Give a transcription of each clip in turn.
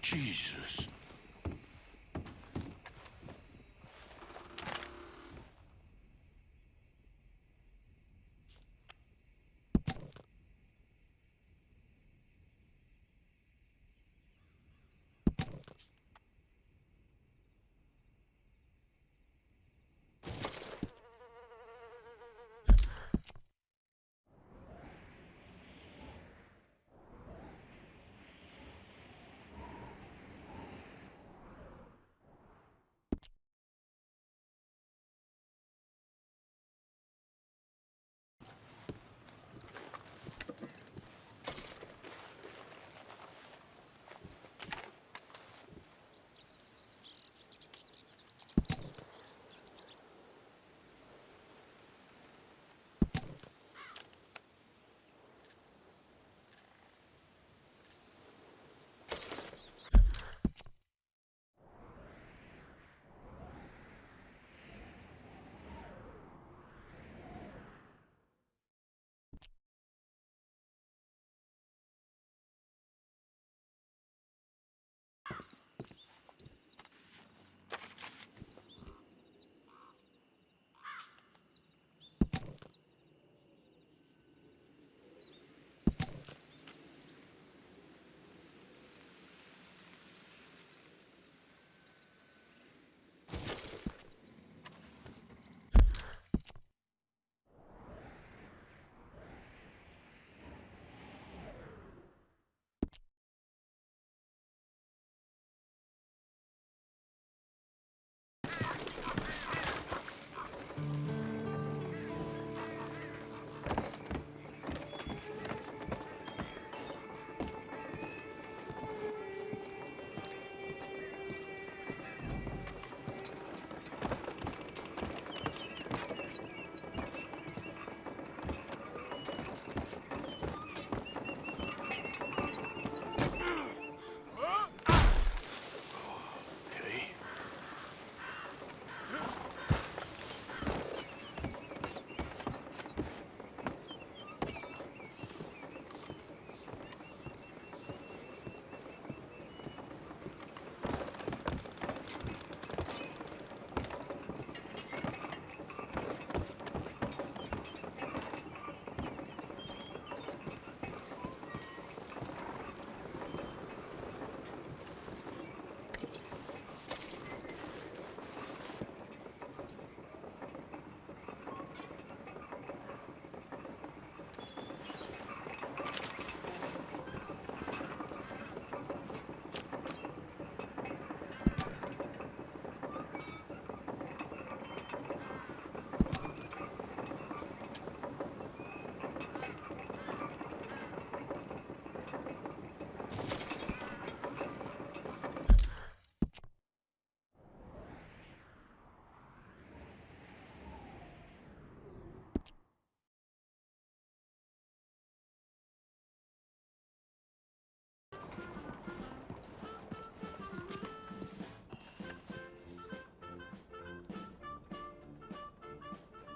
Jesus.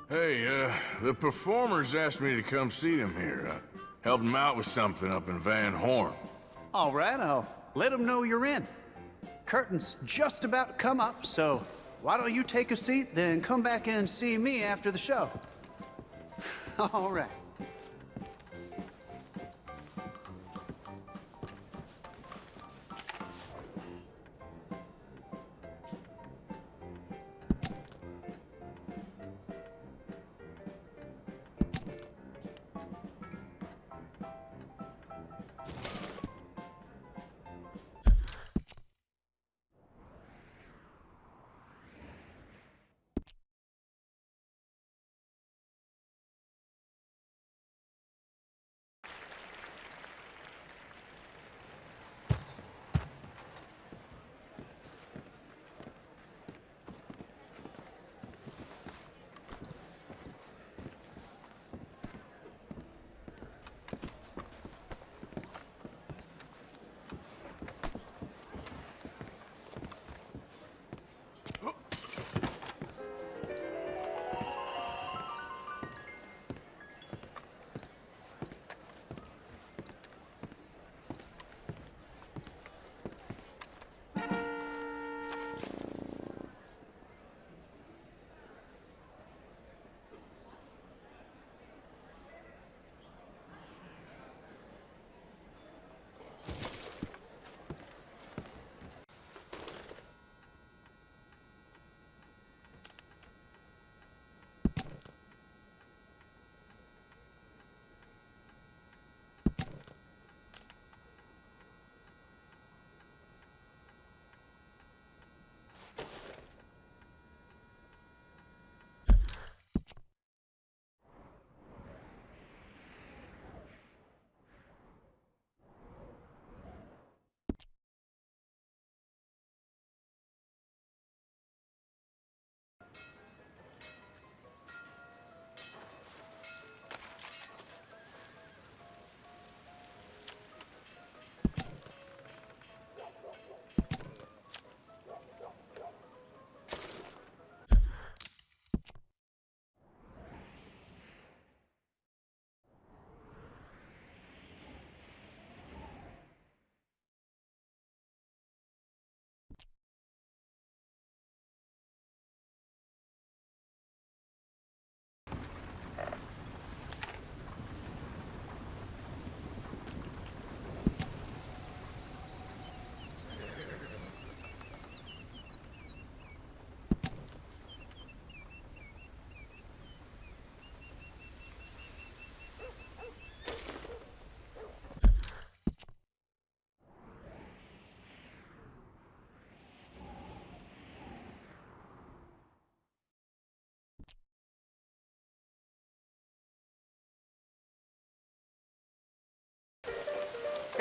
Hey, the performers asked me to come see them here. Help them out with something up in Van Horn. All right, I'll let them know you're in. Curtain's just about to come up, so why don't you take a seat, then come back and see me after the show? All right.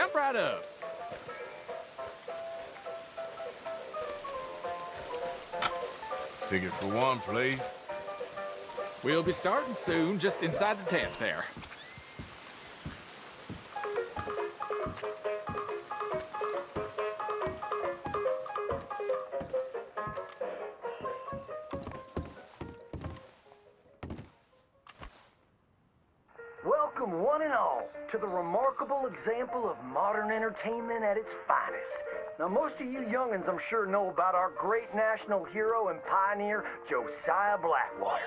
Jump right up. Ticket for one, please. We'll be starting soon, just inside the tent there. Welcome, one and all, to the remarkable example of modern entertainment at its finest. Now, most of you young'uns, I'm sure, know about our great national hero and pioneer, Josiah Blackwater.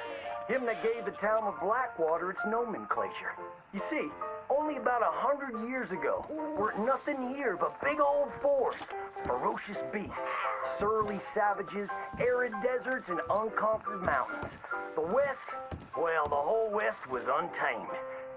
Him that gave the town of Blackwater its nomenclature. You see, only about 100 years ago, weren't nothing here but big old forests, ferocious beasts, surly savages, arid deserts, and unconquered mountains. The West, well, the whole West was untamed.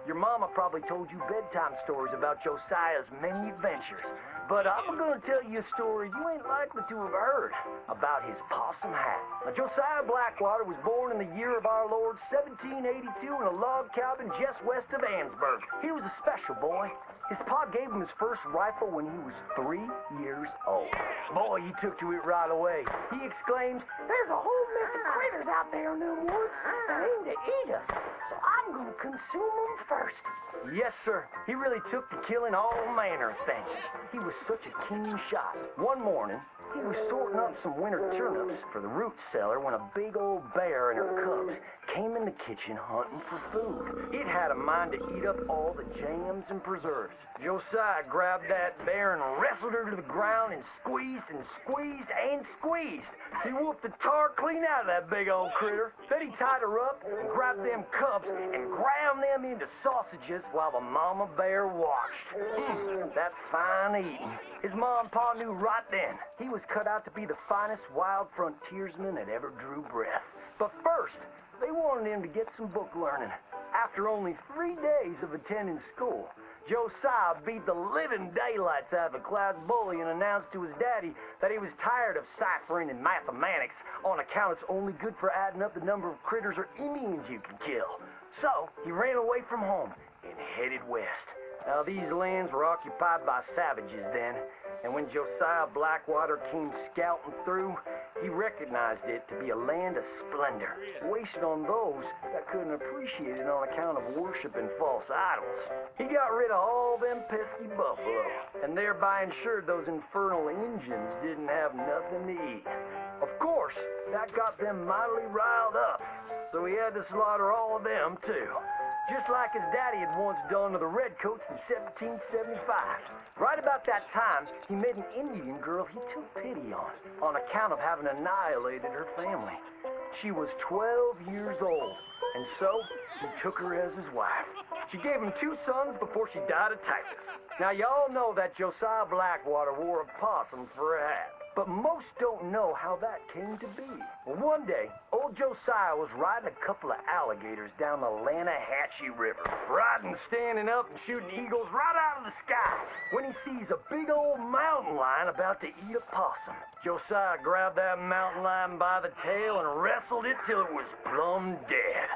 Your mama probably told you bedtime stories about Josiah's many adventures. But I'm gonna tell you a story you ain't likely to have heard about his possum hat. Now, Josiah Blackwater was born in the year of our Lord 1782 in a log cabin just west of Ansburg. He was a special boy. His pa gave him his first rifle when he was 3 years old. Boy, he took to it right away. He exclaimed, "There's a whole mess of critters out there in them woods that aim to eat us, so I'm gonna consume them first." Yes, sir. He really took to killing all manner of things. He was such a keen shot. One morning, he was sorting up some winter turnips for the root cellar when a big old bear and her cubs came in the kitchen hunting for food. It had a mind to eat up all the jams and preserves. Josiah grabbed that bear and wrestled her to the ground and squeezed and squeezed and squeezed. He whooped the tar clean out of that big old critter. Then he tied her up and grabbed them cubs and ground them into sausages while the mama bear watched. That's fine eating. His ma and pa knew right then he was cut out to be the finest wild frontiersman that ever drew breath. But first, they wanted him to get some book learning. After only 3 days of attending school, Josiah beat the living daylights out of the class bully and announced to his daddy that he was tired of ciphering and mathematics on account it's only good for adding up the number of critters or Indians you can kill. So he ran away from home and headed west. Now, these lands were occupied by savages then, and when Josiah Blackwater came scouting through, he recognized it to be a land of splendor, wasted on those that couldn't appreciate it on account of worshiping false idols. He got rid of all them pesky buffalo, and thereby ensured those infernal Injuns didn't have nothing to eat. Of course, that got them mightily riled up, so he had to slaughter all of them, too. Just like his daddy had once done to the Redcoats in 1775. Right about that time, he met an Indian girl he took pity on account of having annihilated her family. She was 12 years old, and so he took her as his wife. She gave him 2 sons before she died of typhus. Now, y'all know that Josiah Blackwater wore a possum for a hat. But most don't know how that came to be. Well, one day, old Josiah was riding a couple of alligators down the Lanahatchee River. Riding, standing up, and shooting eagles right out of the sky when he sees a big old mountain lion about to eat a possum. Josiah grabbed that mountain lion by the tail and wrestled it till it was plumb dead.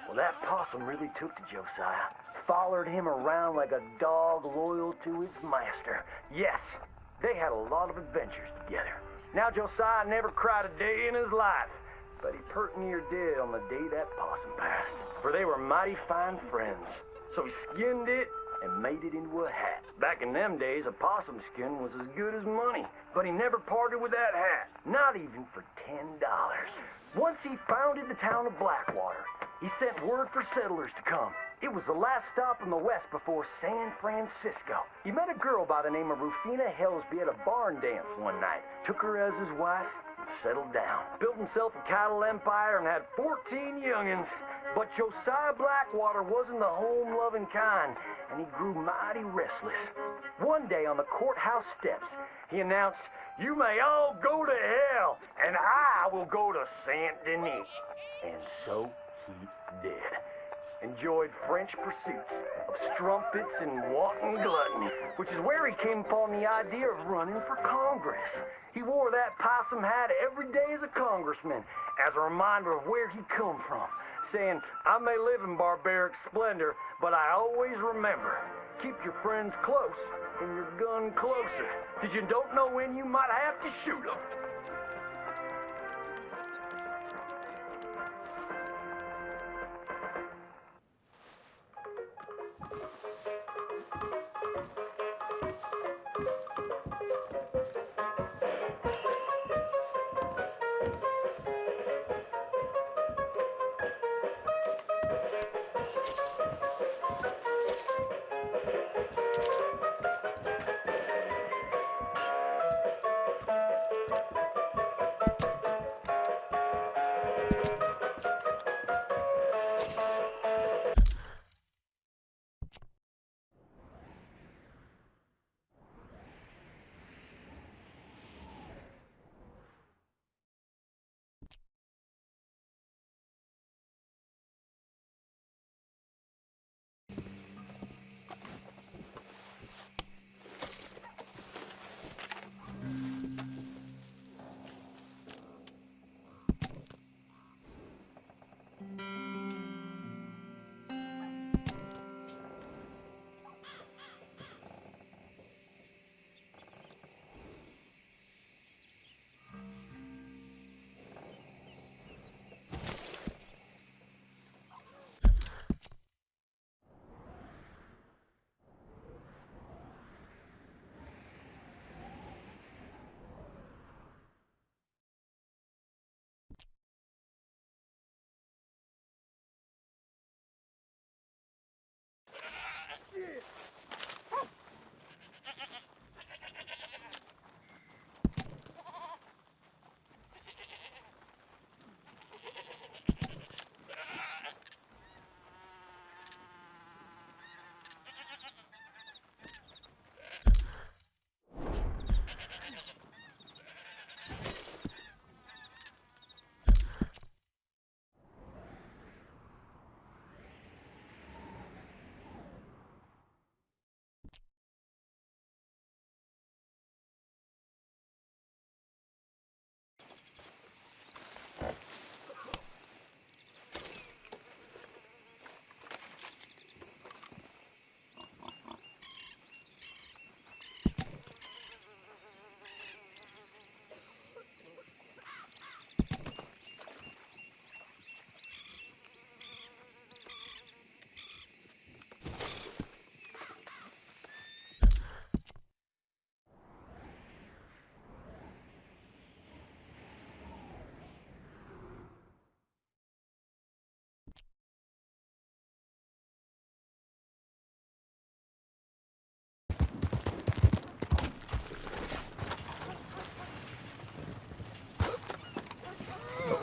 Well, that possum really took to Josiah. Followed him around like a dog loyal to its master. Yes, they had a lot of adventures together. Now, Josiah never cried a day in his life, but he pert near did on the day that possum passed, for they were mighty fine friends. So he skinned it and made it into a hat. Back in them days, a possum skin was as good as money, but he never parted with that hat, not even for $10. Once he founded the town of Blackwater, he sent word for settlers to come. It was the last stop in the west before San Francisco. He met a girl by the name of Rufina Helsby at a barn dance one night, took her as his wife, and settled down. Built himself a cattle empire and had 14 youngins. But Josiah Blackwater wasn't the home-loving kind, and he grew mighty restless. One day on the courthouse steps, he announced, "You may all go to hell, and I will go to Saint Denis." And so he did. Enjoyed French pursuits of strumpets and wanton gluttony, which is where he came upon the idea of running for Congress. He wore that possum hat every day as a congressman, as a reminder of where he come from, saying, "I may live in barbaric splendor, but I always remember keep your friends close and your gun closer, because you don't know when you might have to shoot them.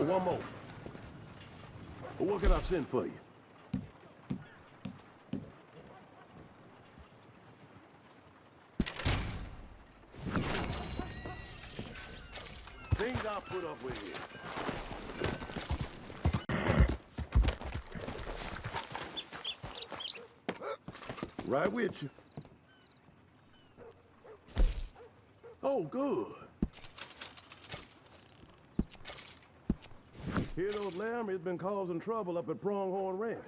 One more. What can I send for you? Things I'll put up with here. Right with you. Oh, good. Here those lambs been causing trouble up at Pronghorn Ranch.